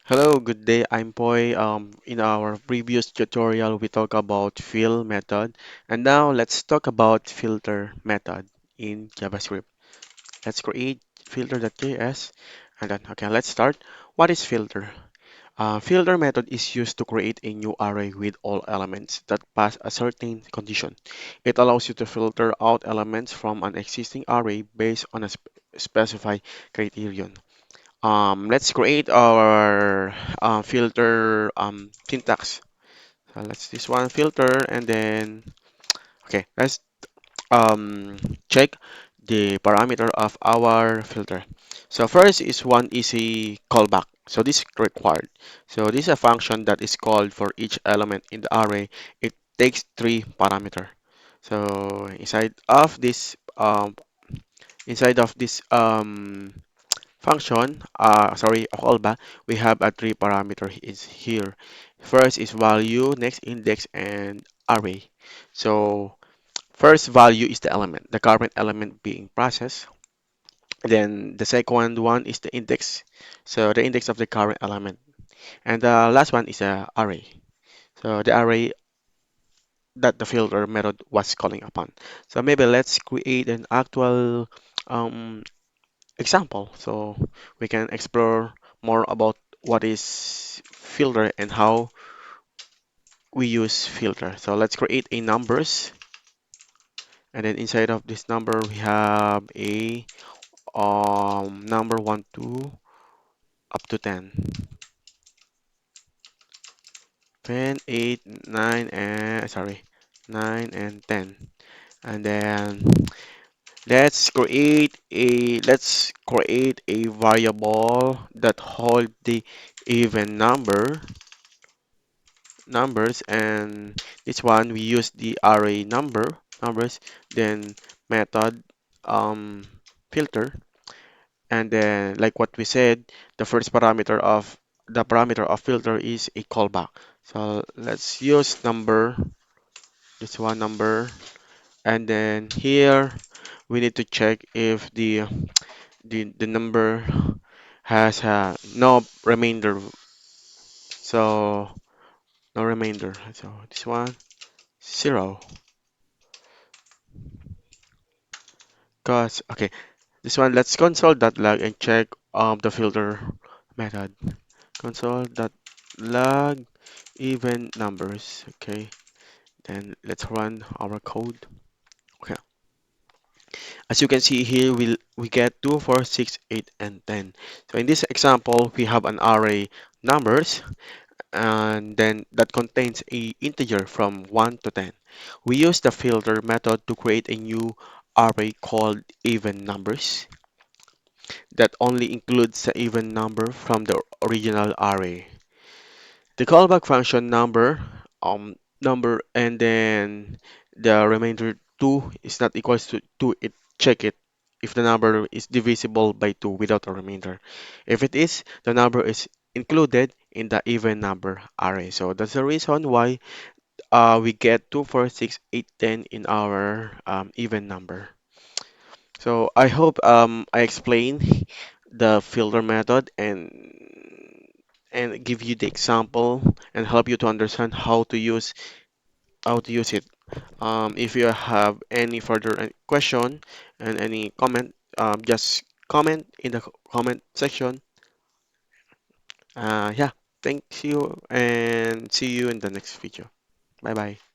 Hello, good day. I'm Poy. In our previous tutorial, we talked about fill method, and now let's talk about filter method in JavaScript. Let's create filter.js, and then okay, let's start. What is filter? Filter method is used to create a new array with all elements that pass a certain condition. It allows you to filter out elements from an existing array based on a specified criterion. Let's create our filter syntax. So let's this one filter and then okay, let's um, check the parameter of our filter. So first is one easy callback. So this is required. So this is a function that is called for each element in the array. It takes three parameter. So inside of this function, sorry, a callback, we have a three parameter is here. First is value, next index, and array. So first value is the element, the current element being processed. Then the second one is the index, so the index of the current element. And the last one is a array, so the array that the filter method was calling upon. So maybe let's create an actual um, example so we can explore more about what is filter and how we use filter. So let's create a numbers, and then inside of this number we have a number 1 to up to 10, 10, 8, 9, and sorry, 9 and 10. And then let's create a variable that hold the even numbers, and this one we use the array numbers, then method um filter, and then like what we said, the parameter of filter is a callback. So let's use number, this one number, and then here we need to check if the number has no remainder, so no remainder, so this one 0. Cause okay, this one let's console.log and check the filter method. Console.log even numbers. Okay, then let's run our code. Okay, as you can see here, we get 2, 4, 6, 8, and 10. So in this example, we have an array numbers, and then that contains a integer from 1 to 10. We use the filter method to create a new array called even numbers that only includes the even number from the original array. The callback function number, and then the remainder 2 is not equals to 2. It check it if the number is divisible by 2 without a remainder. If it is, the number is included in the even number array. So that's the reason why we get 2, 4, 6, 8, 10 in our even number. So I hope I explained the filter method and give you the example and help you to understand how to use it. If you have any further question and any comment, just comment in the comment section. Yeah, thank you and see you in the next video. Bye bye.